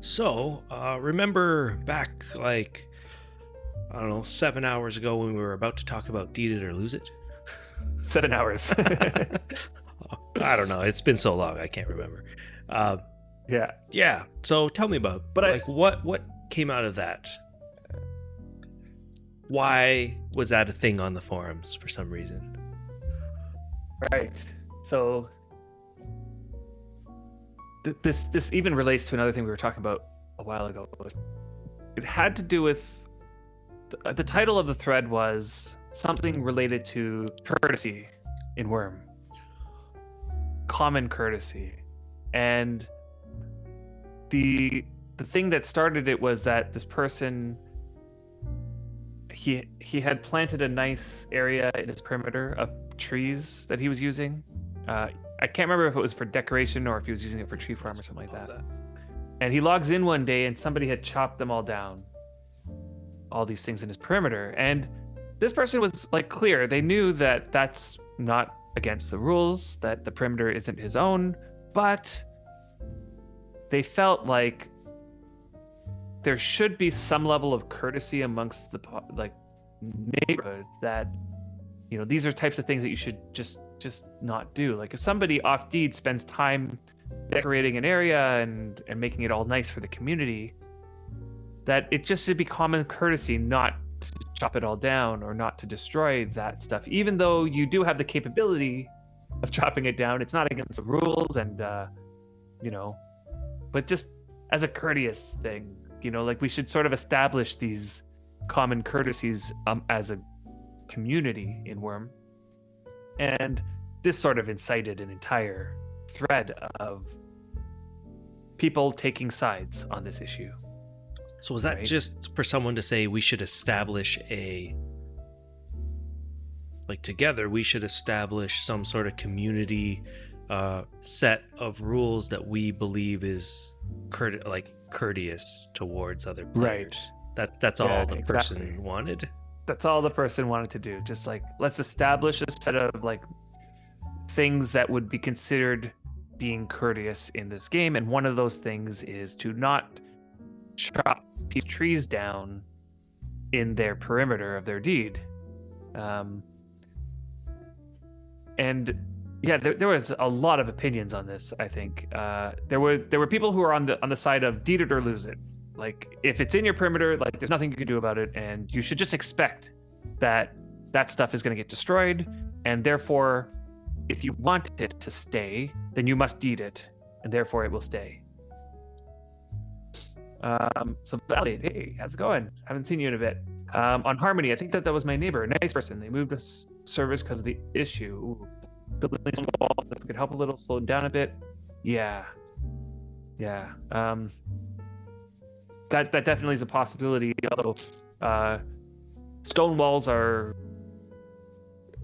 So, remember back like, I don't know, 7 hours ago when we were about to talk about Deed It or Lose It? 7 hours. I don't know. It's been so long, I can't remember. Yeah. Yeah. So tell me about, what came out of that? Why was that a thing on the forums for some reason? Right. So this even relates to another thing we were talking about a while ago. It had to do with the title of the thread was something related to courtesy in Wurm. Common courtesy. And the thing that started it was that this person he had planted a nice area in his perimeter of trees that he was using. I can't remember if it was for decoration or if he was using it for tree farm or something like that. And he logs in one day and somebody had chopped them all down. All these things in his perimeter. And this person was like clear. They knew that that's not against the rules, that the perimeter isn't his own, but they felt like there should be some level of courtesy amongst the neighborhoods that, these are types of things that you should just not do. Like if somebody off deed spends time decorating an area and making it all nice for the community, that it just should be common courtesy not to chop it all down or not to destroy that stuff. Even though you do have the capability of chopping it down, it's not against the rules and, but just as a courteous thing, like we should sort of establish these common courtesies as a community in Wurm. And this sort of incited an entire thread of people taking sides on this issue. So was that just for someone to say we should establish together, we should establish some sort of community set of rules that we believe is courteous towards other players? Right. That's all the person wanted? That's all the person wanted to do. Just let's establish a set of things that would be considered being courteous in this game. And one of those things is to not chop these trees down in their perimeter of their deed. And yeah, there was a lot of opinions on this. I think there were people who were on the side of deed it or lose it. Like if it's in your perimeter, there's nothing you can do about it, and you should just expect that stuff is going to get destroyed, and therefore, if you want it to stay, then you must deed it, and therefore it will stay. So Valley, hey, how's it going? Haven't seen you in a bit. On Harmony, I think that was my neighbor, a nice person. They moved us servers because of the issue. Ooh. Building some walls that could help a little, slow down a bit. Yeah. That definitely is a possibility. Although stone walls are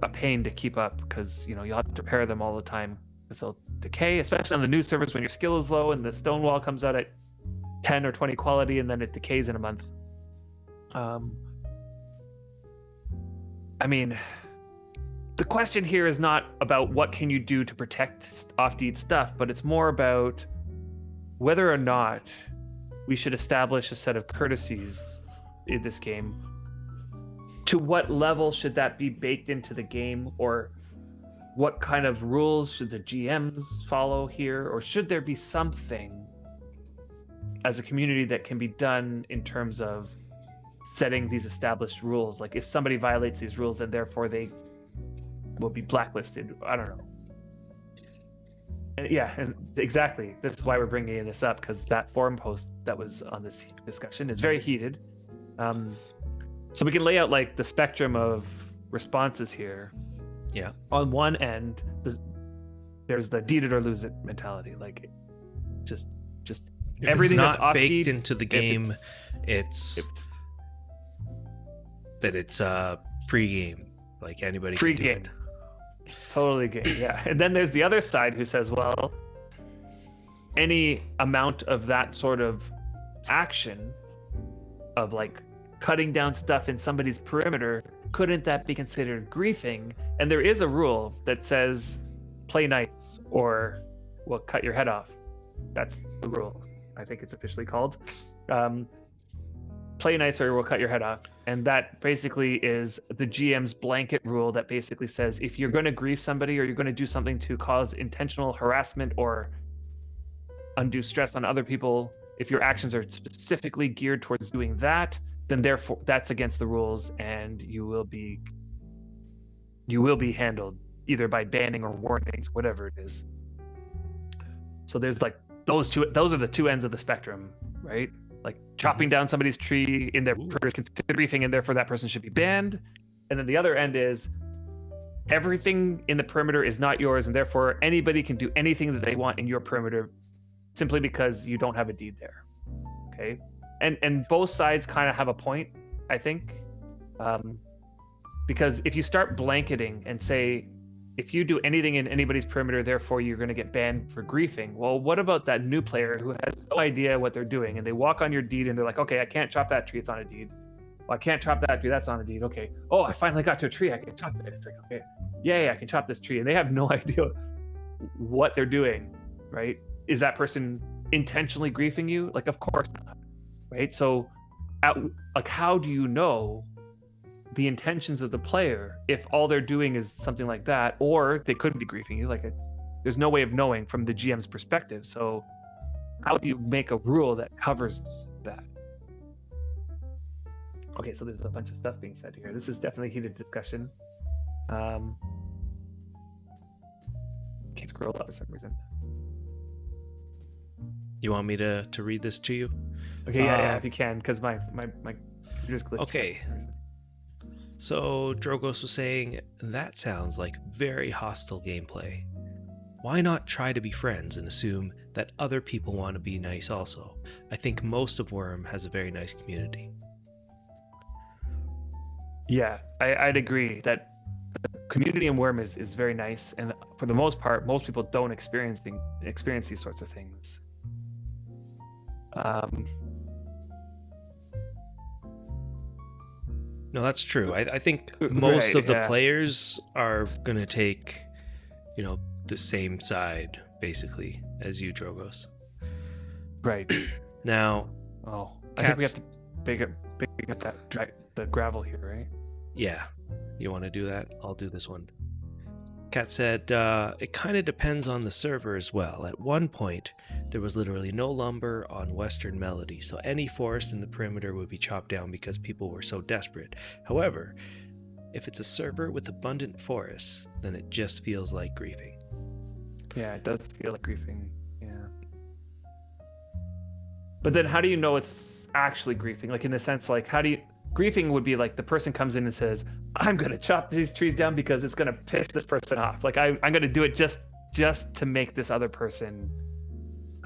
a pain to keep up because you'll have to repair them all the time because they'll decay, especially on the new servers when your skill is low and the stone wall comes out at 10 or 20 quality and then it decays in a month. The question here is not about what can you do to protect off-deed stuff, but it's more about whether or not we should establish a set of courtesies in this game. To what level should that be baked into the game, or what kind of rules should the GMs follow here, or should there be something as a community that can be done in terms of setting these established rules? Like if somebody violates these rules, then therefore they will be blacklisted. I don't know. And exactly. This is why we're bringing this up, because that forum post that was on this discussion is very heated. So we can lay out the spectrum of responses here. Yeah. On one end, there's the deed it or lose it mentality. Just if everything it's that's not baked off-deed, into the game, it's free game. Anybody free can do game. it. Totally game, yeah. And then there's the other side who says, well, any amount of that sort of action of cutting down stuff in somebody's perimeter, couldn't that be considered griefing? And there is a rule that says play nice or cut your head off. That's the rule. I think it's officially called. Play nicer, we'll cut your head off. And that basically is the GM's blanket rule that basically says if you're going to grief somebody or you're going to do something to cause intentional harassment or undue stress on other people, if your actions are specifically geared towards doing that, then therefore that's against the rules, and you will be handled either by banning or warnings, whatever it is. So there's like those are the two ends of the spectrum, right? Like chopping down somebody's tree in their perimeter is considered griefing, and therefore that person should be banned. And then the other end is everything in the perimeter is not yours, and therefore anybody can do anything that they want in your perimeter simply because you don't have a deed there. Okay, and both sides kind of have a point, I think, because if you start blanketing and say if you do anything in anybody's perimeter, therefore you're going to get banned for griefing. Well, what about that new player who has no idea what they're doing, and they walk on your deed and they're like, okay, I can't chop that tree, it's on a deed. Well, I can't chop that tree, that's on a deed. Okay. Oh, I finally got to a tree, I can chop it. It's like, okay, yeah, I can chop this tree. And they have no idea what they're doing, right? Is that person intentionally griefing you? Like, of course not, right? So, like, how do you know the intentions of the player if all they're doing is something like that, or they couldn't be griefing you? Like, there's no way of knowing from the GM's perspective. So how do you make a rule that covers that? Okay, so there's a bunch of stuff being said here. This is definitely heated discussion. Can't scroll up for some reason. You want me to read this to you? Okay, yeah, if you can, because my computer's glitched. Okay. So Drogos was saying, that sounds like very hostile gameplay. Why not try to be friends and assume that other people want to be nice also? I think most of Wurm has a very nice community. Yeah, I'd agree that the community in Wurm is very nice, and for the most part, most people don't experience these sorts of things. No, that's true. I think most of the players are going to take, the same side, basically, as you, Drogos. Right. Now... Oh, I think we have to big up the gravel here, right? Yeah. You want to do that? I'll do this one. Kat said, it kind of depends on the server as well. At one point, there was literally no lumber on Western Melody, so any forest in the perimeter would be chopped down because people were so desperate. However, if it's a server with abundant forests, then it just feels like griefing. Yeah, it does feel like griefing, yeah. But then how do you know it's actually griefing? Like, in the sense, like, griefing would be like the person comes in and says, I'm going to chop these trees down because it's going to piss this person off. Like, I'm going to do it just to make this other person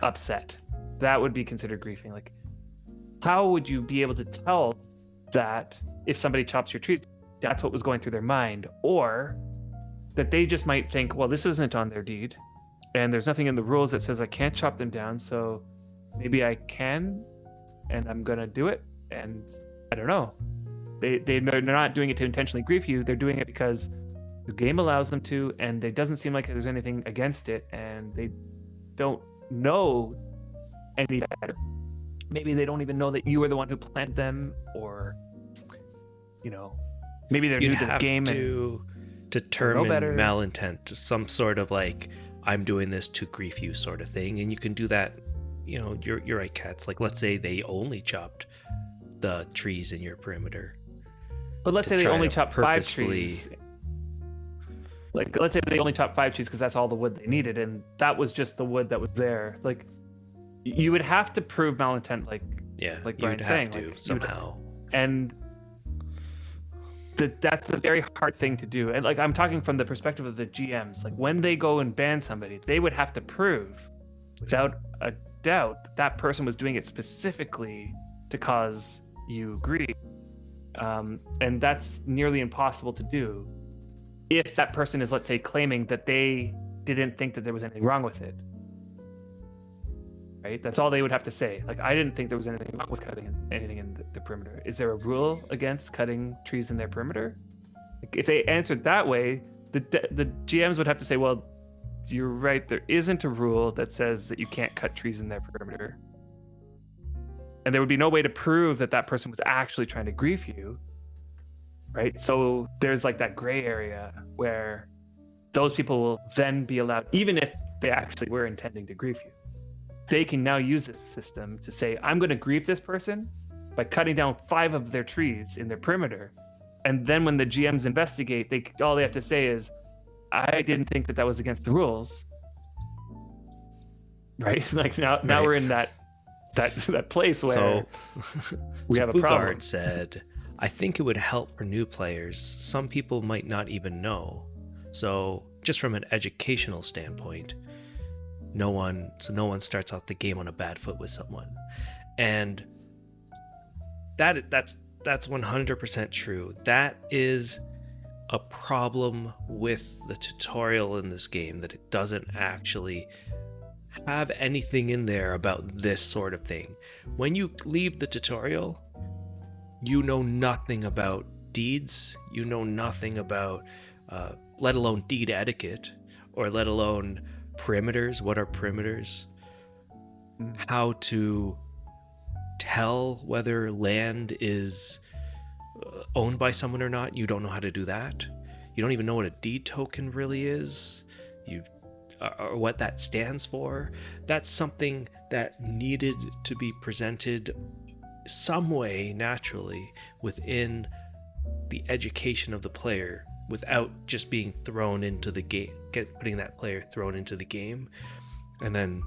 upset. That would be considered griefing. Like, how would you be able to tell that if somebody chops your trees, that's what was going through their mind? Or that they just might think, well, this isn't on their deed, and there's nothing in the rules that says I can't chop them down, so maybe I can, and I'm going to do it. And I don't know. They're not doing it to intentionally grief you. They're doing it because the game allows them to, and it doesn't seem like there's anything against it, and they don't know any better. Maybe they don't even know that you were the one who planted them, or maybe they're new to the game to determine malintent, some sort of like, I'm doing this to grief you sort of thing. And you can do that. You're right, Cats. Like, let's say they only chopped the trees in your perimeter. But let's say they only chopped 5 trees. Like, let's say they only chopped 5 trees because that's all the wood they needed, and that was just the wood that was there. Like, you would have to prove malintent, like Brian's saying, to somehow. And that's a very hard thing to do. And like, I'm talking from the perspective of the GMs. Like, when they go and ban somebody, they would have to prove, without a doubt, that person was doing it specifically to cause you grief. And that's nearly impossible to do if that person is, let's say, claiming that they didn't think that there was anything wrong with it. Right? That's all they would have to say. Like, I didn't think there was anything wrong with cutting anything in the perimeter. Is there a rule against cutting trees in their perimeter? Like, if they answered that way, the GMs would have to say, well, you're right, there isn't a rule that says that you can't cut trees in their perimeter. and there would be no way to prove that that person was actually trying to grief you, right? So there's like that gray area where those people will then be allowed, even if they actually were intending to grief you, they can now use this system to say, I'm going to grief this person by cutting down 5 of their trees in their perimeter. And then when the GMs investigate, all they have to say is, I didn't think that was against the rules. Right? Like now we're in that place where we have a problem. Bugard said, I think it would help for new players. Some people might not even know. So just from an educational standpoint, no one starts off the game on a bad foot with someone. And that's 100% true. That is a problem with the tutorial in this game, that it doesn't actually have anything in there about this sort of thing. When you leave the tutorial, you know nothing about deeds, you know nothing about let alone deed etiquette, or let alone perimeters. What are perimeters? How to tell whether land is owned by someone or not. You don't know how to do that. You don't even know what a deed token really is, or what that stands for. That's something that needed to be presented some way naturally within the education of the player, without just being thrown into the game, putting that player thrown into the game and then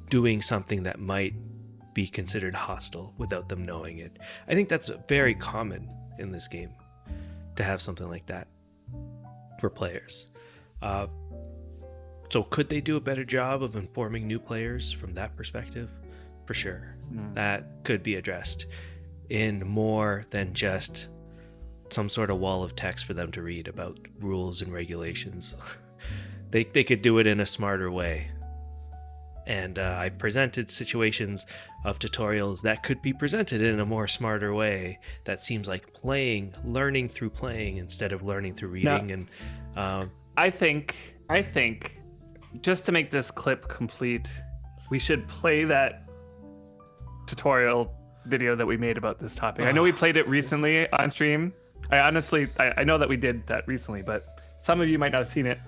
doing something that might be considered hostile without them knowing it. I think that's very common in this game, to have something like that for players. So could they do a better job of informing new players from that perspective? For sure. That could be addressed in more than just some sort of wall of text for them to read about rules and regulations. They could do it in a smarter way. And I presented situations of tutorials that could be presented in a more smarter way, that seems like learning through playing instead of learning through reading. Now, and I think just to make this clip complete, we should play that tutorial video that we made about this topic. I know we played it recently on stream. I know that we did that recently, but some of you might not have seen it.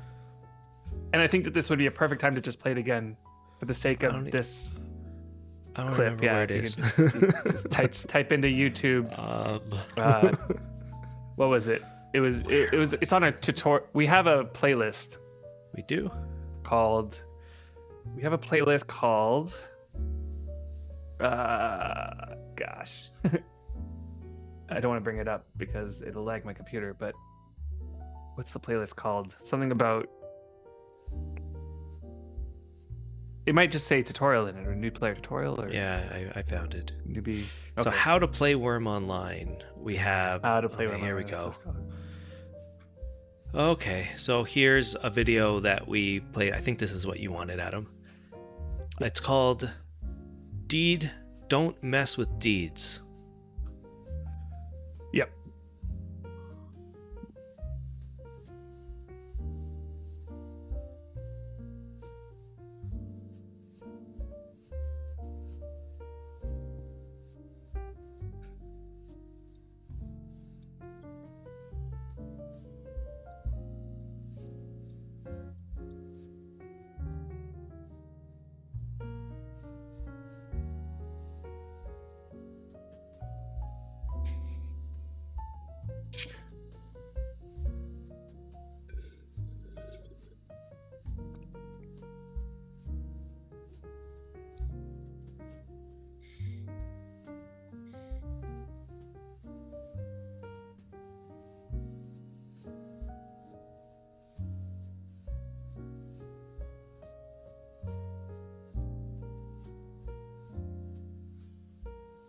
And I think that this would be a perfect time to just play it again for the sake of this clip. Where it is. Just type into YouTube. What was it? It's on a tutorial. We have a playlist. We do. We have a playlist called gosh. I don't want to bring it up because it'll lag my computer, but what's the playlist called? Something about, it might just say tutorial in it, or new player tutorial, or yeah, I found it. Newbie. Okay. So how to play Wurm online. We have how to play Wurm here online. We go. Okay, so here's a video that we played. I think this is what you wanted, Adam. It's called Deed Don't Mess with Deeds. Yep.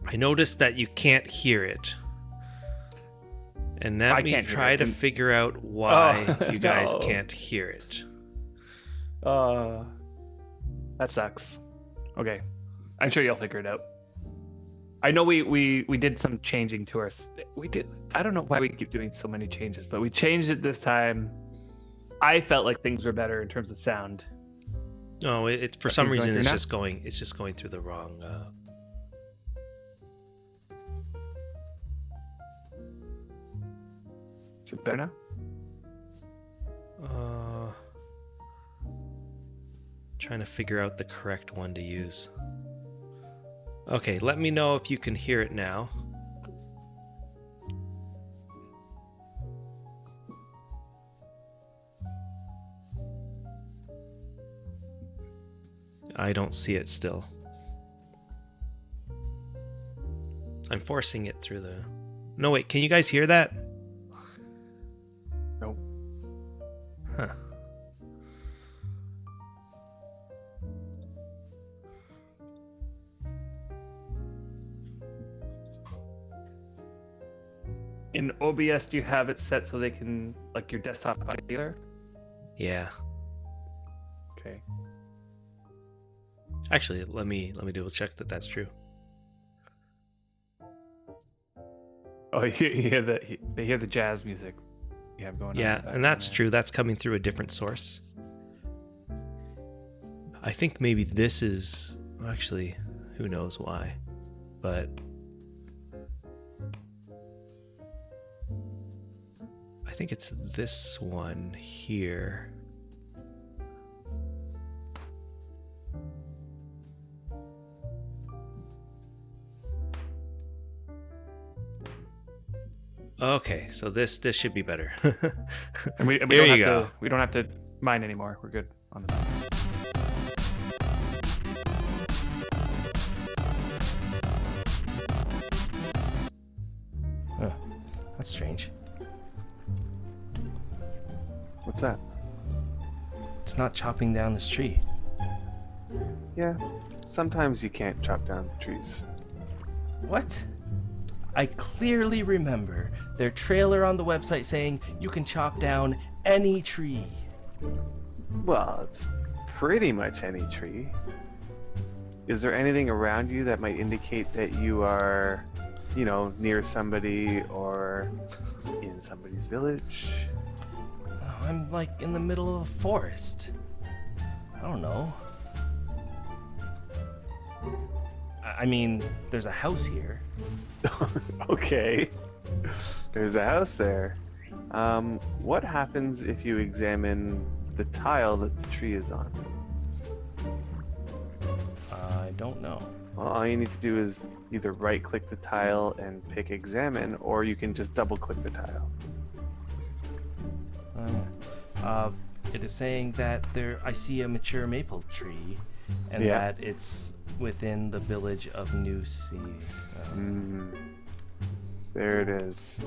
I noticed that you can't hear it. And let me try to figure out why you guys can't hear it. That sucks. Okay. I'm sure you'll figure it out. I know we did some changing to our... We did. I don't know why we keep doing so many changes, but we changed it this time. I felt like things were better in terms of sound. No, it's for some reason it's just going through the wrong... Is it better now? Trying to figure out the correct one to use. Okay, let me know if you can hear it now. I don't see it still. I'm forcing it through the... No, wait, can you guys hear that? Nope. Huh. In OBS, do you have it set so they can, like, your desktop audio? Yeah. Okay. Actually, let me double check that that's true. Oh, they hear the jazz music you have going on. Yeah, and that's true. That's coming through a different source. I think maybe this is... Actually, who knows why. But... I think it's this one here. Okay, so this should be better. And we There don't you have go. we don't have to mine anymore. We're good on the map. Huh. That's strange. What's that? It's not chopping down this tree. Yeah, sometimes you can't chop down the trees. What? I clearly remember their trailer on the website saying you can chop down any tree. Well, it's pretty much any tree. Is there anything around you that might indicate that you are, near somebody or in somebody's village? Oh, I'm like in the middle of a forest. I don't know. I mean, there's a house here. Okay. There's a house there. What happens if you examine the tile that the tree is on? I don't know. Well, all you need to do is either right-click the tile and pick examine, or you can just double-click the tile. It is saying that I see a mature maple tree, and Yeah. that it's within the village of New Sea. There it is.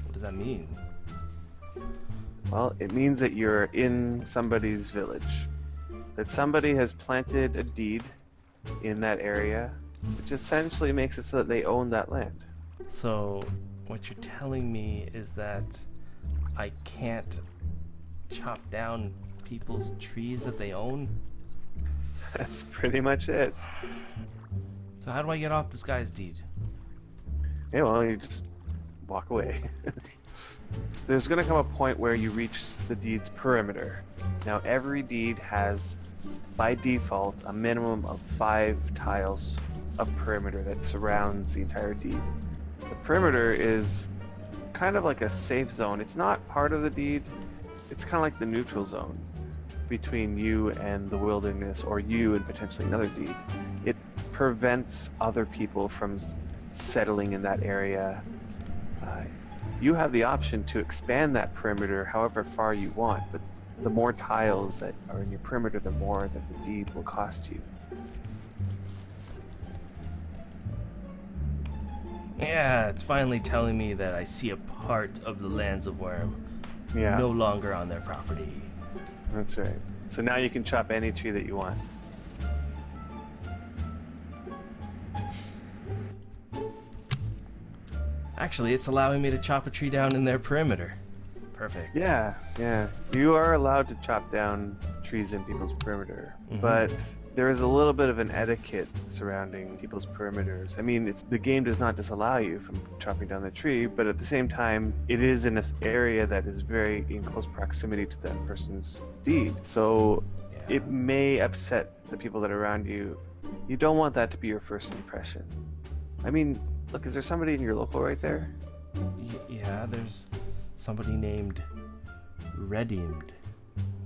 What does that mean? Well, it means that you're in somebody's village. That somebody has planted a deed in that area, which essentially makes it so that they own that land. So, what you're telling me is that I can't chop down people's trees that they own? That's pretty much it. So how do I get off this guy's deed? Yeah, well, you just walk away. There's going to come a point where you reach the deed's perimeter. Now, every deed has, by default, a minimum of 5 tiles of perimeter that surrounds the entire deed. The perimeter is kind of like a safe zone. It's not part of the deed. It's kind of like the neutral zone between you and the wilderness, or you and potentially another deed. It prevents other people from settling in that area. You have the option to expand that perimeter however far you want, but the more tiles that are in your perimeter, the more that the deed will cost you. Yeah, it's finally telling me that I see a part of the lands of Wurm Yeah, no longer on their property. that's right. So now you can chop any tree that you want. Actually, it's allowing me to chop a tree down in their perimeter. Perfect. Yeah. You are allowed to chop down trees in people's perimeter, Mhm. but there is a little bit of an etiquette surrounding people's perimeters. I mean, the game does not disallow you from chopping down the tree, but at the same time, it is in an area that is very in close proximity to that person's deed. So Yeah. it may upset the people that are around you. You don't want that to be your first impression. I mean, look, is there somebody in your local right there? Yeah, there's somebody named Redeemed.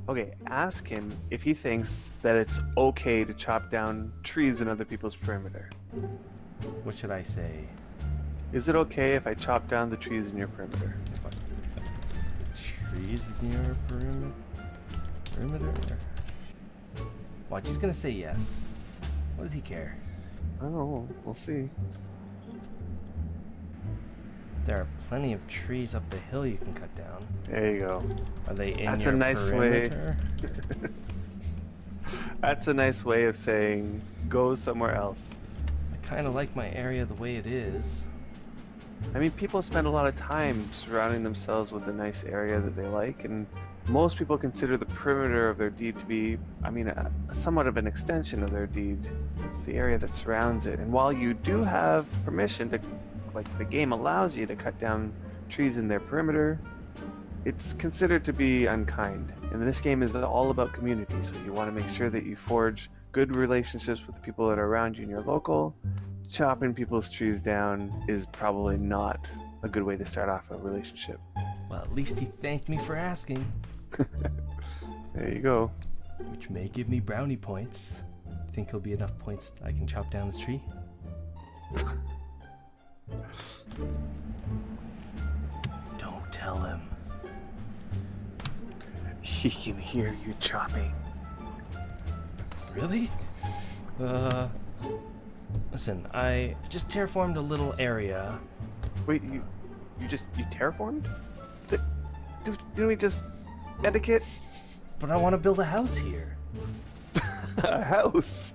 Okay, ask him if he thinks that it's okay to chop down trees in other people's perimeter. What should I say? Is it okay if I chop down the trees in your perimeter? Trees in your perimeter? Watch, he's gonna say yes. What does he care? I don't know. We'll see. There are plenty of trees up the hill you can cut down. There you go. Are they in That's your a nice perimeter? That's a nice way of saying go somewhere else. I kind of like my area the way it is. I mean, people spend a lot of time surrounding themselves with a nice area that they like, and most people consider the perimeter of their deed to be, somewhat of an extension of their deed. It's the area that surrounds it. And while you do have permission to, like the game allows you to cut down trees in their perimeter, it's considered to be unkind. And this game is all about community, so you want to make sure that you forge good relationships with the people that are around you in your local. Chopping people's trees down is probably not a good way to start off a relationship. Well, at least he thanked me for asking. There you go. Which may give me brownie points. Think there'll be enough points I can chop down this tree? Don't tell him. He can hear you chopping. Really? Listen, I just terraformed a little area. Wait, you terraformed? Didn't we just etiquette? But I want to build a house here. A house?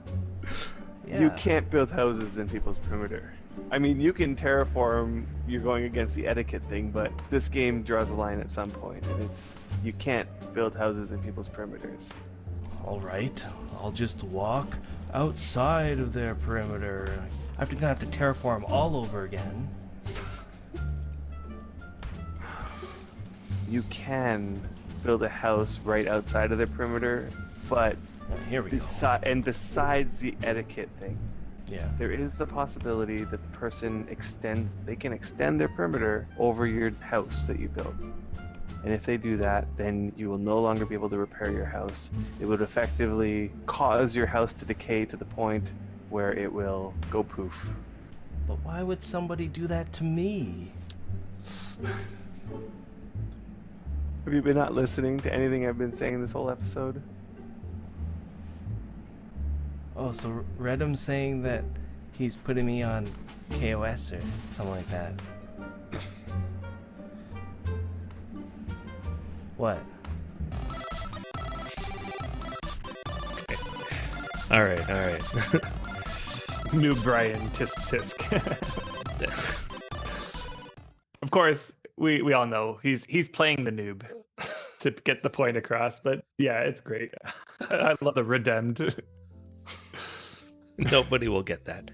Yeah. You can't build houses in people's perimeter. I mean, you can terraform, you're going against the etiquette thing, but this game draws a line at some point, and you can't build houses in people's perimeters. All right, I'll just walk outside of their perimeter. I'm gonna have to terraform all over again. You can build a house right outside of their perimeter, but Here we go. besides the etiquette thing, Yeah. there is the possibility that the person can extend their perimeter over your house that you built. And if they do that, then you will no longer be able to repair your house. It would effectively cause your house to decay to the point where it will go poof. But why would somebody do that to me? Have you been not listening to anything I've been saying this whole episode? Oh, so Redham's saying that he's putting me on KOS or something like that. What? All right. Noob Brian, tisk tisk. Of course, we all know he's playing the noob to get the point across, but yeah, it's great. I love the redeemed. Nobody will get that.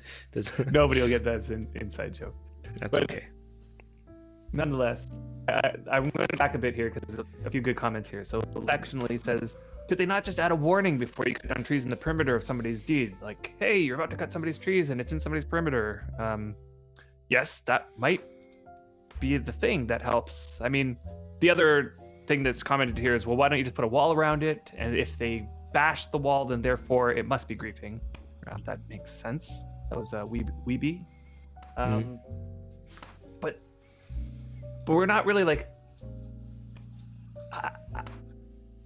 Nobody will get that as an inside joke. That's But okay. Nonetheless, I'm going back a bit here because there's a few good comments here. So Electionally says, could they not just add a warning before you cut down trees in the perimeter of somebody's deed? Like, hey, you're about to cut somebody's trees and it's in somebody's perimeter. Yes, that might be the thing that helps. I mean, the other thing that's commented here is, well, why don't you just put a wall around it? And if they bash the wall, then therefore it must be griefing. That makes sense. That was Weeby. But we're not really like.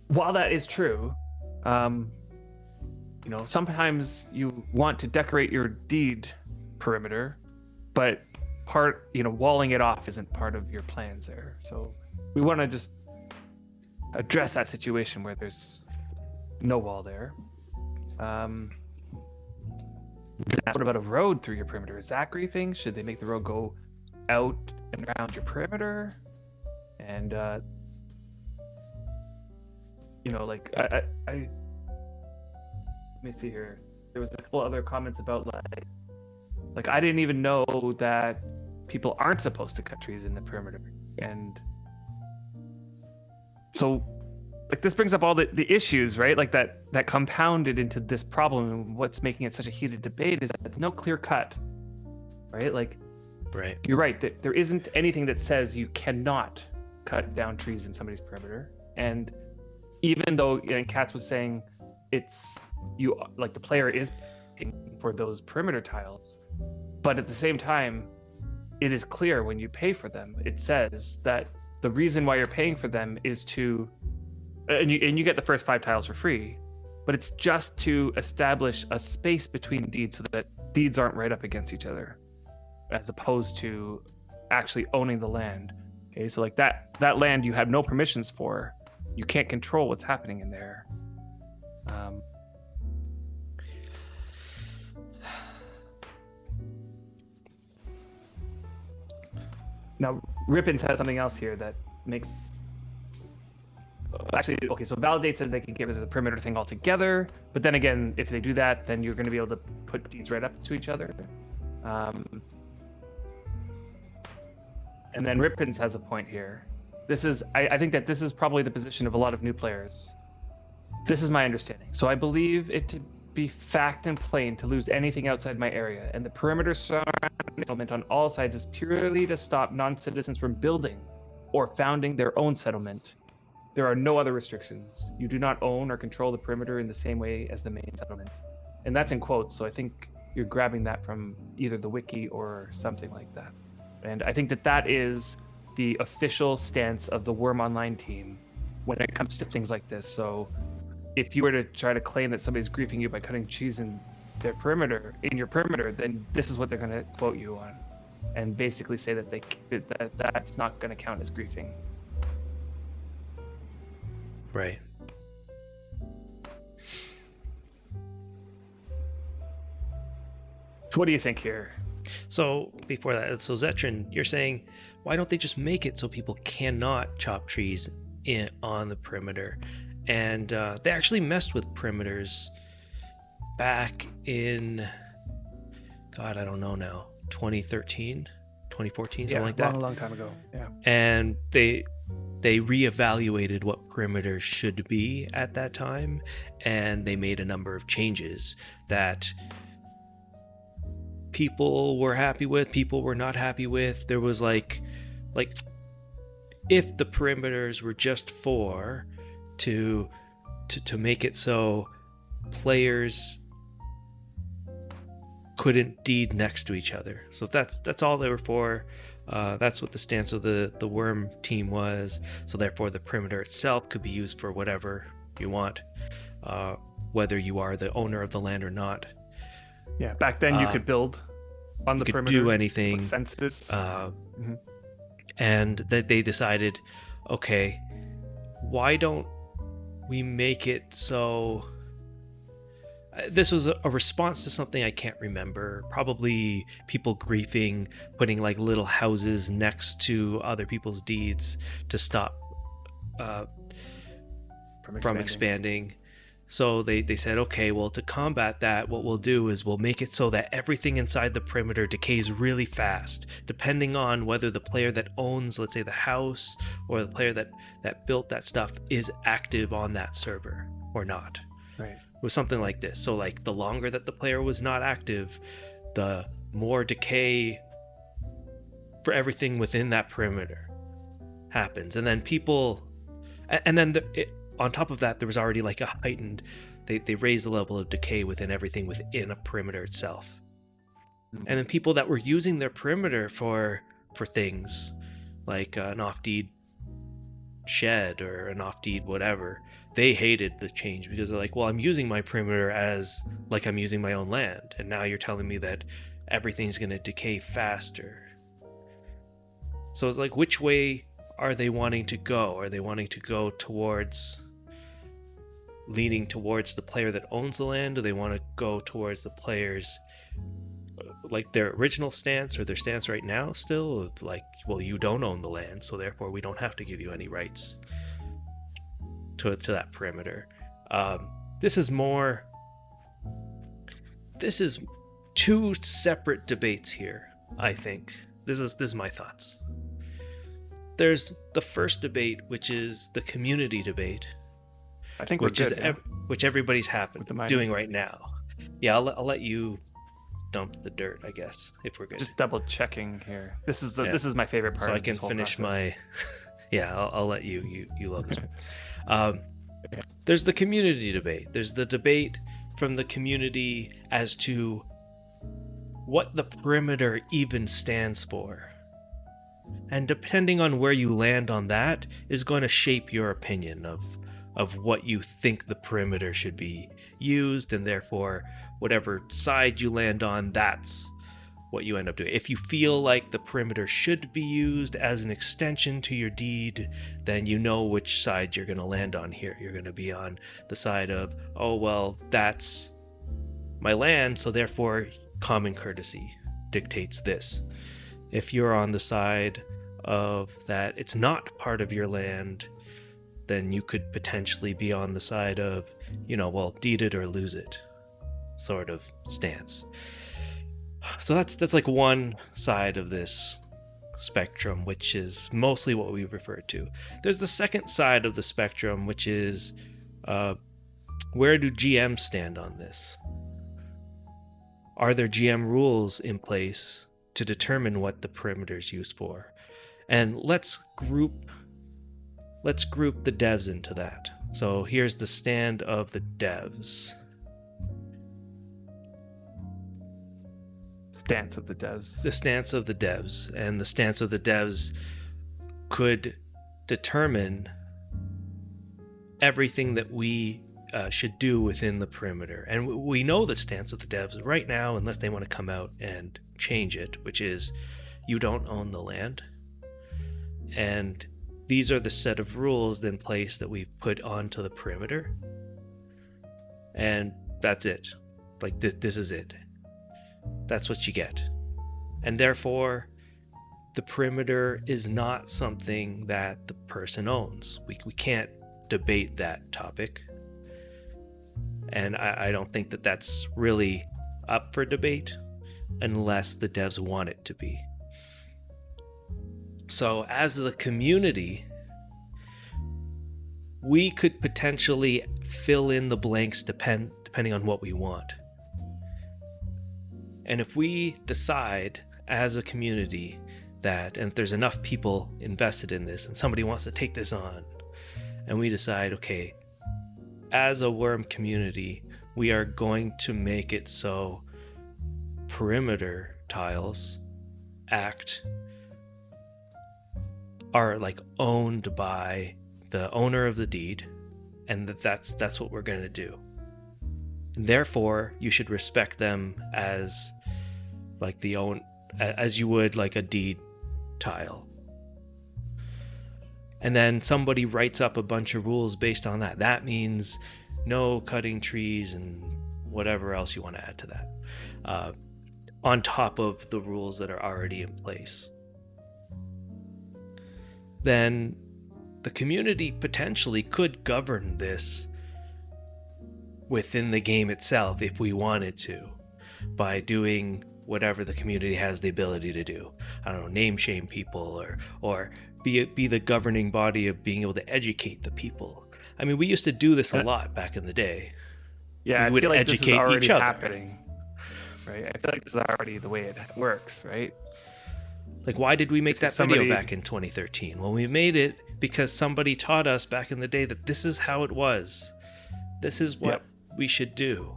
While that is true, sometimes you want to decorate your deed perimeter, but walling it off isn't part of your plans there. So we want to just address that situation where there's no wall there. What about a road through your perimeter? Is that griefing? Should they make the road go out and around your perimeter? And I let me see here. There was a couple other comments about like I didn't even know that people aren't supposed to cut trees in the perimeter. And so like this brings up all the issues, right? Like that compounded into this problem, and what's making it such a heated debate is that there's no clear cut, right? Like Right. You're right that there isn't anything that says you cannot cut down trees in somebody's perimeter. And even though Katz was saying it's you like the player is paying for those perimeter tiles, but at the same time, it is clear when you pay for them. It says that the reason why you're paying for them is to, and you get the first 5 tiles for free, but it's just to establish a space between deeds so that deeds aren't right up against each other, as opposed to actually owning the land. Okay, so like that land you have no permissions for, you can't control what's happening in there. Now, Rippins has something else here that makes... Actually, okay, so Validate said they can get rid of the perimeter thing altogether, but then again, if they do that, then you're going to be able to put deeds right up to each other. And then Rippins has a point here. This is, I think that this is probably the position of a lot of new players. This is my understanding. So I believe it to be fact and plain to lose anything outside my area, and the perimeter surrounding settlement on all sides is purely to stop non-citizens from building or founding their own settlement. There are no other restrictions. You do not own or control the perimeter in the same way as the main settlement. And that's in quotes, so I think you're grabbing that from either the wiki or something like that. And I think that that is the official stance of the Wurm Online team when it comes to things like this. So if you were to try to claim that somebody's griefing you by cutting trees in their perimeter, then this is what they're going to quote you on, and basically say that that's not going to count as griefing. Right. So what do you think here? So before that, so Zetrin, you're saying, why don't they just make it so people cannot chop trees on the perimeter? And they actually messed with perimeters back in, God, I don't know now, 2013, 2014, something like that. Long time ago. Yeah. And they reevaluated what perimeters should be at that time, and they made a number of changes that people were happy with, people were not happy with. There was like if the perimeters were just for to make it so players couldn't deed next to each other. So if that's all they were for. That's what the stance of the Wurm team was. So therefore the perimeter itself could be used for whatever you want, whether you are the owner of the land or not. Yeah, back then you could build on the perimeter. Do anything. With fences. And that they decided, okay, why don't we make it so... This was a response to something I can't remember. Probably people griefing, putting like little houses next to other people's deeds to stop from expanding. So they said, okay, well, to combat that, what we'll do is we'll make it so that everything inside the perimeter decays really fast, depending on whether the player that owns, let's say, the house, or the player that built that stuff is active on that server or not. Right. It was something like this. So like the longer that the player was not active, the more decay for everything within that perimeter happens. And then people, and then on top of that, there was already like a heightened, they raised the level of decay within everything within a perimeter itself. And then people that were using their perimeter for things like an off-deed shed or an off-deed whatever, they hated the change because they're like, well, I'm using my perimeter as like I'm using my own land, and now you're telling me that everything's going to decay faster. So it's like, which way are they wanting to go? Are they wanting to go towards leaning towards the player that owns the land? Do they want to go towards the players like their original stance or their stance right now still of like, well, you don't own the land, so therefore we don't have to give you any rights to that perimeter? This is two separate debates here, I think. This is my thoughts. There's the first debate, which is the community debate, I think which everybody's doing right now. Yeah, I'll let you dump the dirt, I guess, if we're good. Just double checking here. This is my favorite part. So I of can this whole finish process. my. Yeah, I'll let you log this one. There's the community debate. There's the debate from the community as to what the perimeter even stands for. And depending on where you land on that is going to shape your opinion of what you think the perimeter should be used, and therefore whatever side you land on, that's what you end up doing. If you feel like the perimeter should be used as an extension to your deed, then you know which side you're going to land on here. You're going to be on the side of, oh, well, that's my land, so therefore common courtesy dictates this. If you're on the side of that it's not part of your land, then you could potentially be on the side of, well, deed it or lose it sort of stance. So that's like one side of this spectrum, which is mostly what we refer to. There's the second side of the spectrum, which is where do GMs stand on this? Are there GM rules in place to determine what the perimeter is used for? And let's group the devs into that. So here's the stand of the devs. Stance of the devs. The stance of the devs. And the stance of the devs could determine everything that we should do within the perimeter. And we know the stance of the devs right now, unless they want to come out and change it, which is you don't own the land. And these are the set of rules in place that we've put onto the perimeter. And that's it. Like, this is it. That's what you get. And therefore, the perimeter is not something that the person owns. We can't debate that topic. And I don't think that that's really up for debate unless the devs want it to be. So as the community, we could potentially fill in the blanks depending on what we want. And if we decide as a community that, and if there's enough people invested in this and somebody wants to take this on, and we decide, okay, as a Wurm community, we are going to make it so perimeter tiles are like owned by the owner of the deed, and that's what we're going to do. Therefore, you should respect them as like as you would like a deed tile. And then somebody writes up a bunch of rules based on that. That means no cutting trees and whatever else you want to add to that, on top of the rules that are already in place. Then the community potentially could govern this within the game itself if we wanted to, by doing whatever the community has the ability to do. I don't know, name shame people or be the governing body of being able to educate the people. I mean, we used to do this a lot back in the day. Yeah, we would I feel like educate this is already each other. happening, right? I feel like this is already the way it works, right? Like, why did we make that somebody... video back in 2013? Well, we made it because somebody taught us back in the day that this is how it was. This is what we should do.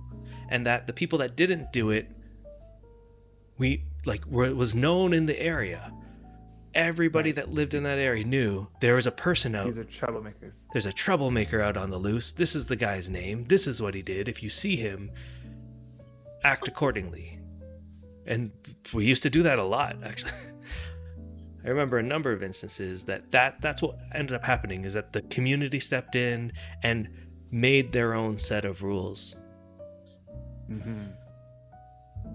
And that the people that didn't do it, it was known in the area. Everybody that lived in that area knew there was a person out. These are troublemakers. There's a troublemaker out on the loose. This is the guy's name. This is what he did. If you see him, act accordingly. And we used to do that a lot, actually. I remember a number of instances that's what ended up happening, is that the community stepped in and made their own set of rules. Mm-hmm.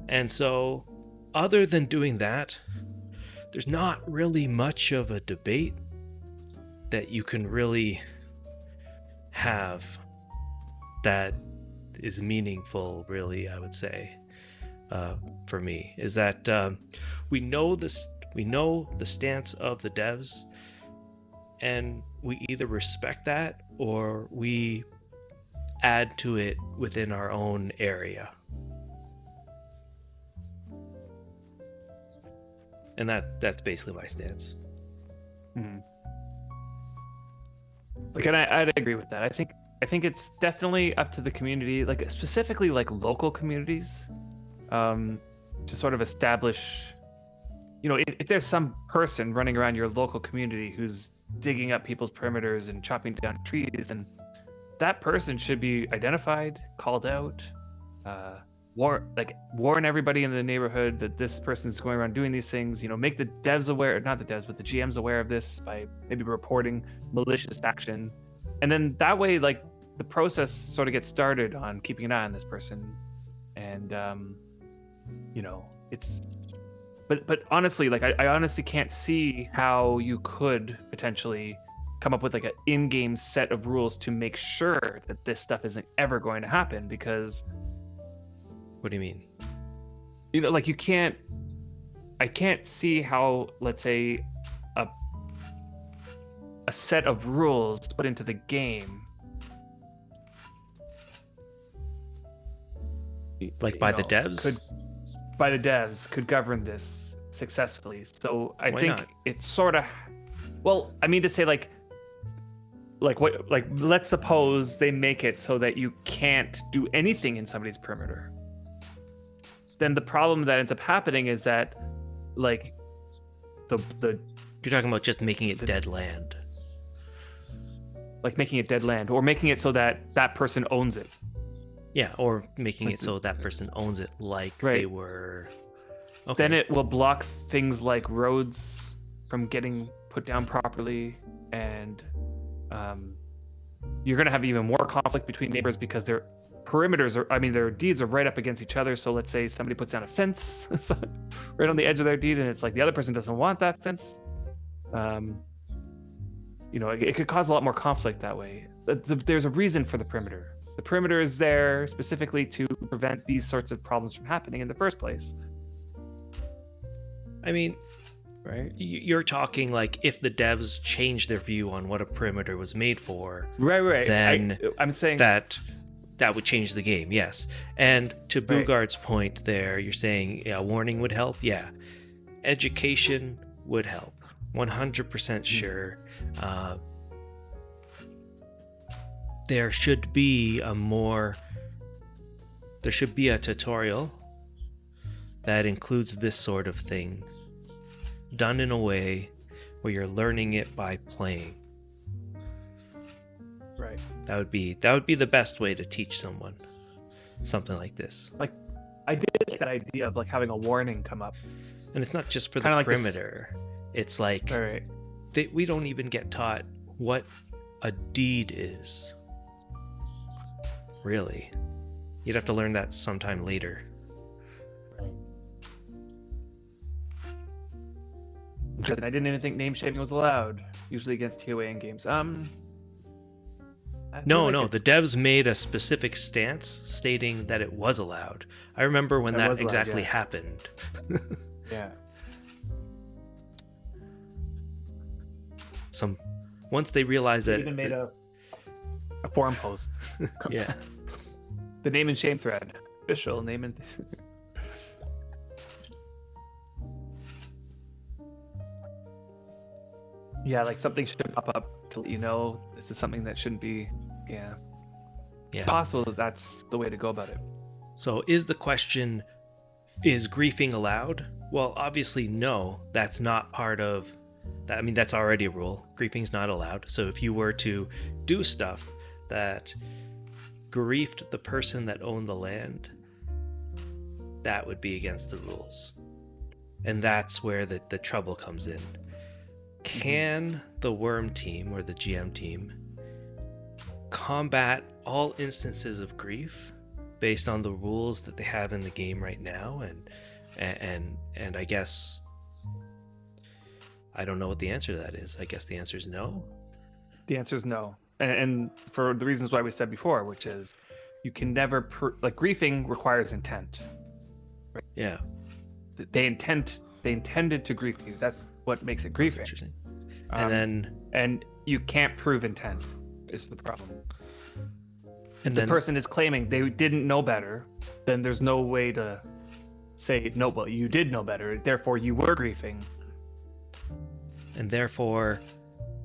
And so, other than doing that, there's not really much of a debate that you can really have that is meaningful, really, I would say, for me, is that we know the stance of the devs, and we either respect that or we add to it within our own area. And that's basically my stance. Like, and I'd agree with that. I think it's definitely up to the community, like specifically like local communities, to sort of establish, if there's some person running around your local community who's digging up people's perimeters and chopping down trees, and that person should be identified, called out, warn everybody in the neighborhood that this person is going around doing these things. Make the devs aware, not the devs, but the GMs aware of this by maybe reporting malicious action, and then that way, like, the process sort of gets started on keeping an eye on this person, and it's. But honestly, like, I honestly can't see how you could potentially come up with like an in-game set of rules to make sure that this stuff isn't ever going to happen, because What do you mean? like, I can't see how, let's say, a set of rules put into the game, Like by the devs? could govern this successfully. So I Why think not? it's sort of, well, I mean to say, like let's suppose they make it so that you can't do anything in somebody's perimeter. Then the problem that ends up happening is that, like, the You're talking about just making it dead land. like making it dead land, or making it so that that person owns it. Yeah, or making it so that person owns it like Right. they were. Okay. Then it will block things like roads from getting put down properly, and you're going to have even more conflict between neighbors because their perimeters their deeds are right up against each other. So let's say somebody puts down a fence right on the edge of their deed, and it's like the other person doesn't want that fence. It could cause a lot more conflict that way. There's a reason for the perimeter. The perimeter is there specifically to prevent these sorts of problems from happening in the first place. I mean, Right? you're talking like if the devs changed their view on what a perimeter was made for, Right. Then I'm saying that would change the game, yes. And to Right. Bugard's point there, you're saying, yeah, warning would help? Yeah. Education would help. 100% sure. There should be a tutorial that includes this sort of thing, done in a way where you're learning it by playing. right. That would be the best way to teach someone something like this. Like, I did like that idea of like having a warning come up. And it's not just for the Kinda like this- perimeter. It's like Right. we don't even get taught what a deed is. Really. You'd have to learn that sometime later. Interesting. I didn't even think name shaming was allowed. Usually against TOA in games. I feel No, like the it's- devs made a specific stance stating that it was allowed. I remember when It that was allowed, exactly yeah. happened. Yeah. Once they realized They that even made a forum post. yeah. The name and shame thread. Official name and. Yeah, like something should pop up to let you know this is something that shouldn't be. Yeah. Yeah. It's possible that that's the way to go about it. So is the question, is griefing allowed? Well, obviously no, that's not part of that. I mean, that's already a rule. Griefing's not allowed. So if you were to do stuff that griefed the person that owned the land, that would be against the rules. And that's where the trouble comes in. Can the Wurm team or the GM team combat all instances of grief based on the rules that they have in the game right now? And I guess I don't know what the answer to that is. I guess the answer is no. The answer is no, and for the reasons why we said before, which is you can never griefing requires intent. Yeah, They intended to grief you. That's what makes it griefing. interesting. And you can't prove intent is the problem. And The then person is claiming they didn't know better, then there's no way to say, no, well, you did know better, therefore you were griefing. And therefore,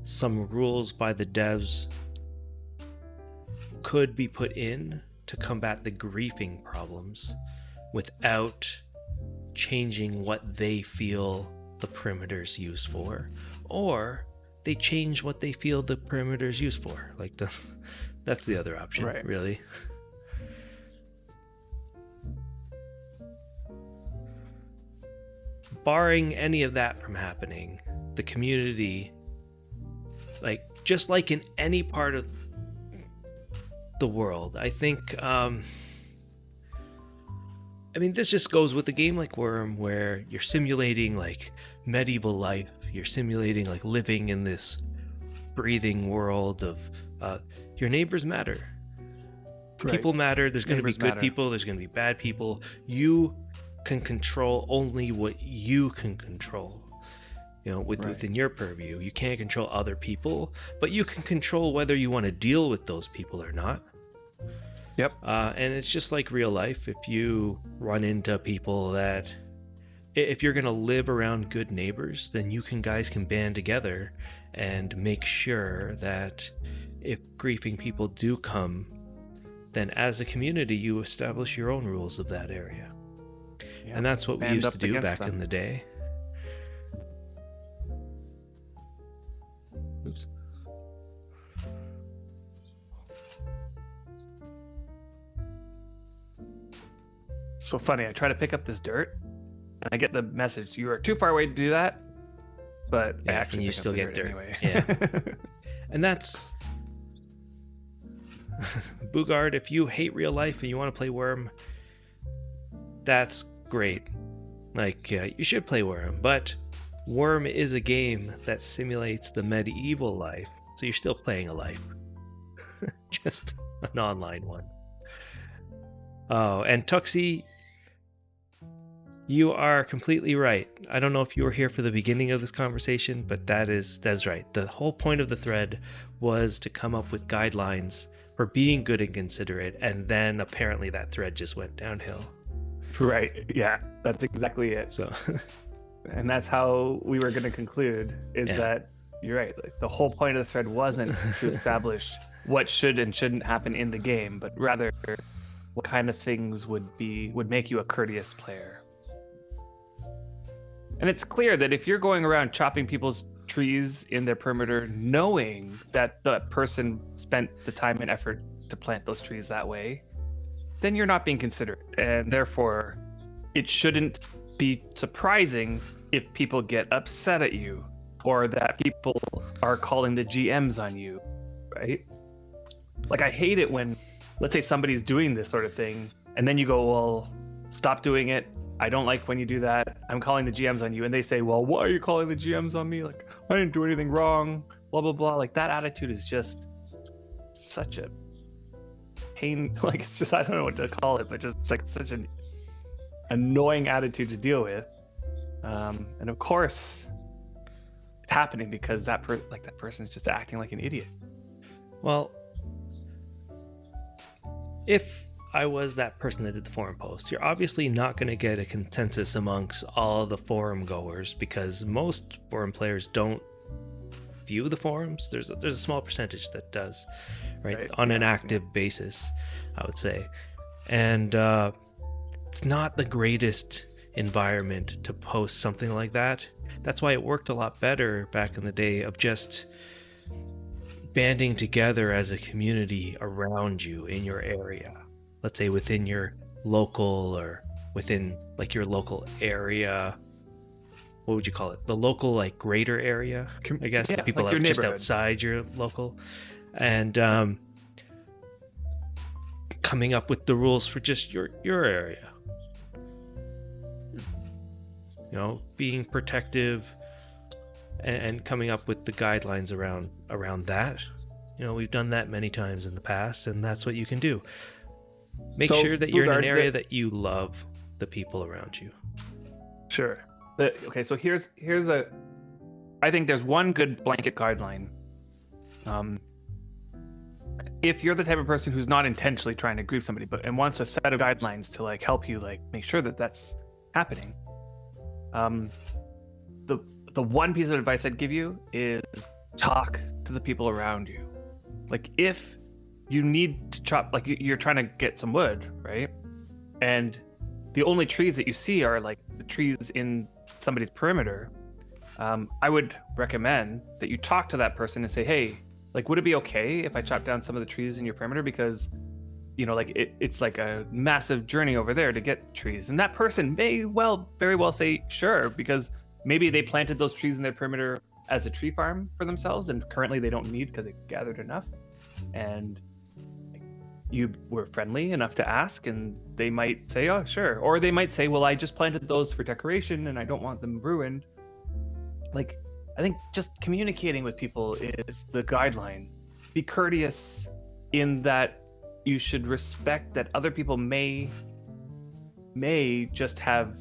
some rules by the devs could be put in to combat the griefing problems without changing what they feel the perimeter's used for, or they change what they feel the perimeter's used for. Like that's the other option, Right. really. Barring any of that from happening, the community, like just like in any part of the world, I think this just goes with a game like Wurm, where you're simulating like medieval life, you're simulating like living in this breathing world of your neighbors matter. Right. People matter. There's going to be Neighbors good matter. people, there's going to be bad people. You can control only what you can control. Within your purview. You can't control other people, but you can control whether you want to deal with those people or not. Yep. And it's just like real life. If you run into people that, if you're going to live around good neighbors, then guys can band together and make sure that if griefing people do come, then as a community, you establish your own rules of that area. Yeah. And that's what we Band used up to do against back them. in the day. Oops. So funny. I try to pick up this dirt, and I get the message, "You are too far away to do that." But I Yeah, actually and you pick up still the get dirt. anyway. Yeah. And that's Bugard, if you hate real life and you want to play Wurm, that's great. Like, you should play Wurm, but Wurm is a game that simulates the medieval life, so you're still playing a life. Just an online one. Oh, and Tuxie, you are completely right. I don't know if you were here for the beginning of this conversation, but that's right. The whole point of the thread was to come up with guidelines for being good and considerate, and then apparently that thread just went downhill. Right. Yeah, that's exactly it. So, And that's how we were going to conclude, is Yeah. that you're right. Like, the whole point of the thread wasn't to establish what should and shouldn't happen in the game, but rather what kind of things would make you a courteous player. And it's clear that if you're going around chopping people's trees in their perimeter, knowing that the person spent the time and effort to plant those trees that way, then you're not being considerate. And therefore, it shouldn't be surprising if people get upset at you, or that people are calling the GMs on you, right? Like, I hate it when, let's say somebody's doing this sort of thing, and then you go, well, stop doing it. I don't like when you do that. I'm calling the GMs on you. And they say, well, why are you calling the GMs on me? Like, I didn't do anything wrong, blah, blah, blah. Like, that attitude is just such a pain. Like, it's just, I don't know what to call it, but just, it's like such an annoying attitude to deal with. And of course, it's happening because that person's just acting like an idiot. well, if I was that person that did the forum post, you're obviously not going to get a consensus amongst all the forum goers, because most forum players don't view the forums. There's a small percentage that does, right? On an active basis, I would say. And it's not the greatest environment to post something like that. That's why it worked a lot better back in the day of just banding together as a community around you in your area. Let's say within your local, or within like your local area. What would you call it? The local, like, greater area, I guess. Yeah, The people like that your are just neighborhood. outside your local. And coming up with the rules for just your area. Being protective and coming up with the guidelines around that. We've done that many times in the past, and that's what you can do. Make So, sure that you're in an Bugard, area that you love the people around you. Sure. Okay, so here's the. I think there's one good blanket guideline. If you're the type of person who's not intentionally trying to grieve somebody, and wants a set of guidelines to, like, help you, like, make sure that that's happening. The one piece of advice I'd give you is talk to the people around you. Like if you need to chop, like you're trying to get some wood, right? And the only trees that you see are like the trees in somebody's perimeter. I would recommend that you talk to that person and say, hey, like, would it be okay if I chop down some of the trees in your perimeter? Because, you know, like it's like a massive journey over there to get trees. And that person may very well say, sure, because maybe they planted those trees in their perimeter as a tree farm for themselves. And currently they don't need because they gathered enough. And you were friendly enough to ask, and they might say, oh, sure. Or they might say, well, I just planted those for decoration and I don't want them ruined. Like, I think just communicating with people is the guideline. Be courteous in that you should respect that other people may just have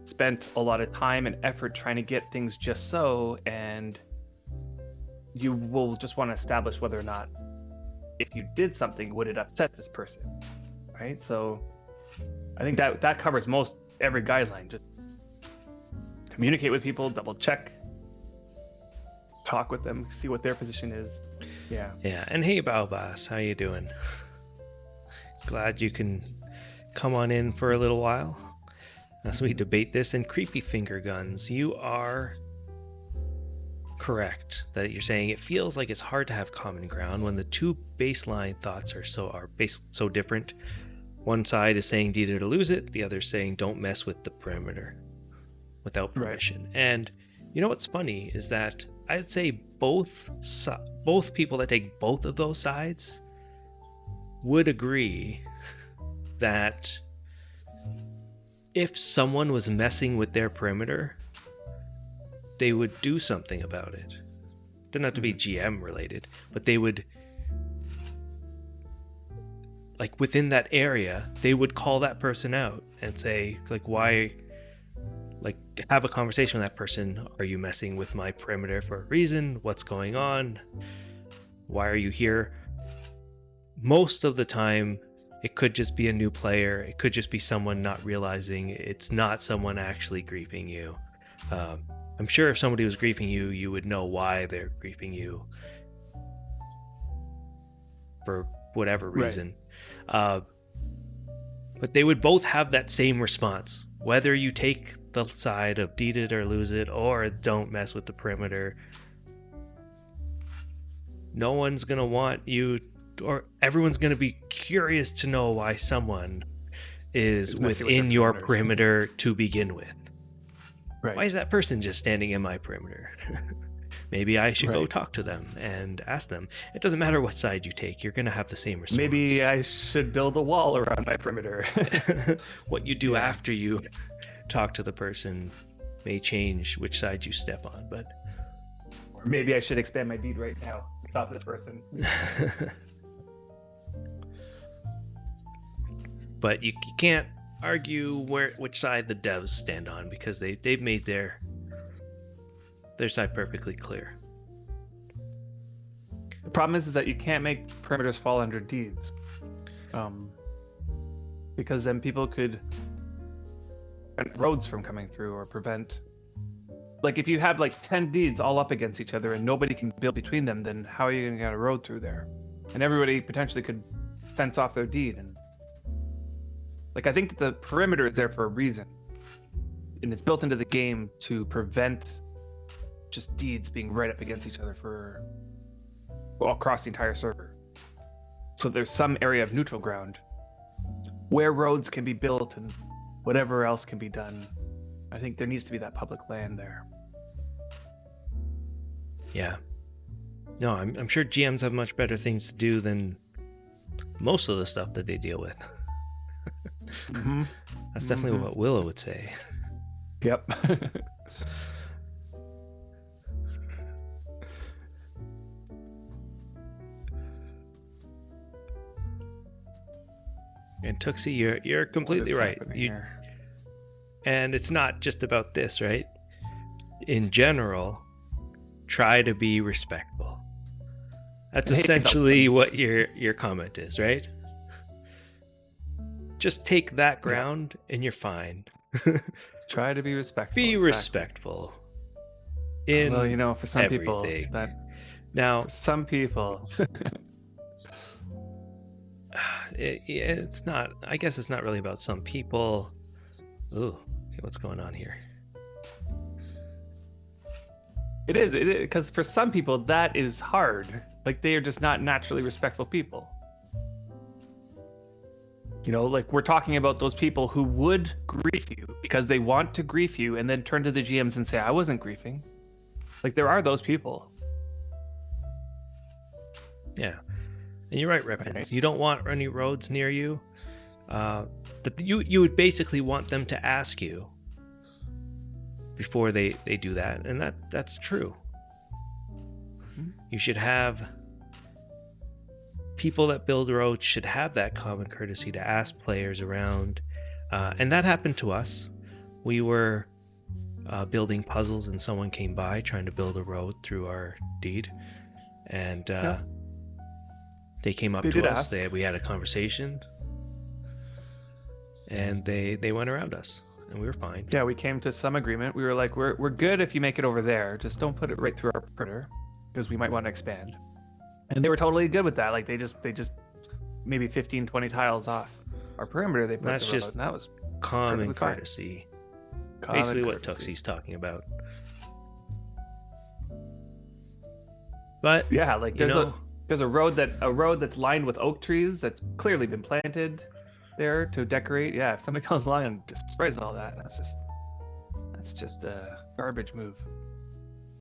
spent a lot of time and effort trying to get things just so, and you will just want to establish whether or not, if you did something, would it upset this person, right? So I think that covers every guideline. Just communicate with people, double check, talk with them, see what their position is. Yeah. And hey, Baobas, how you doing? Glad you can come on in for a little while as we debate this. And Creepy Finger Guns, you are correct that you're saying it feels like it's hard to have common ground when the two baseline thoughts are so different. One side is saying deed it or lose it, the other saying don't mess with the perimeter without permission. Right. And you know what's funny is that I'd say both people that take both of those sides would agree that if someone was messing with their perimeter, they would do something about it. Doesn't have to be GM related, but they would, like within that area, they would call that person out and say, like, why, like have a conversation with that person. Are you messing with my perimeter for a reason? What's going on? Why are you here? Most of the time, it could just be a new player. It could just be someone not realizing it's not someone actually griefing you. I'm sure if somebody was griefing you, you would know why they're griefing you for whatever reason. Right. But they would both have that same response. Whether you take the side of deed it or lose it, or don't mess with the perimeter, no one's going to want you, or everyone's going to be curious to know why someone is within your perimeter to begin with. Right. Why is that person just standing in my perimeter? Maybe I should go talk to them and ask them. It doesn't matter what side you take, you're going to have the same response. Maybe I should build a wall around my perimeter. What you do after you talk to the person may change which side you step on, but... Or maybe I should expand my deed right now. Stop this person. But you can't argue which side the devs stand on, because they've made their side perfectly clear. The problem is that you can't make perimeters fall under deeds, because then people could prevent roads from coming through, or prevent, like if you have like 10 deeds all up against each other and nobody can build between them, then how are you going to get a road through there? And everybody potentially could fence off their deed. And like, I think that the perimeter is there for a reason, and it's built into the game to prevent just deeds being right up against each other across the entire server. So there's some area of neutral ground where roads can be built and whatever else can be done. I think there needs to be that public land there. Yeah. No, I'm sure GMs have much better things to do than most of the stuff that they deal with. Mm-hmm. That's definitely what Willow would say. Yep. And Tuxie, you're completely right. And it's not just about this, right? In general, try to be respectful. That's essentially what your comment is, right? Just take that ground and you're fine. Try to be respectful. Be exactly. respectful. In Well, you know, for some people, everything. that Now, for some people, it's not. I guess it's not really about some people. Ooh, what's going on here? it is because for some people that is hard. Like they are just not naturally respectful people. You know, like we're talking about those people who would grief you because they want to grief you and then turn to the GMs and say, I wasn't griefing. Like there are those people. Yeah. And you're right, Reppins. Right. You don't want any roads near you. You would basically want them to ask you before they do that. And that's true. You should have people that build roads should have that common courtesy to ask players around. And that happened to us. We were building puzzles and someone came by trying to build a road through our deed. And they came up to us. We had a conversation. And they went around us. And we were fine. Yeah, we came to some agreement. We were like, we're good if you make it over there. Just don't put it right through our perimeter because we might want to expand. And they were totally good with that. Like they just maybe 15, 20 tiles off our perimeter. They put That's the road, just and that was common perfectly fine. courtesy. common Basically what courtesy. Tuxie's talking about. But Yeah, like you there's know, a road that's lined with oak trees that's clearly been planted there to decorate. Yeah, if somebody comes along and destroys all that, that's just a garbage move.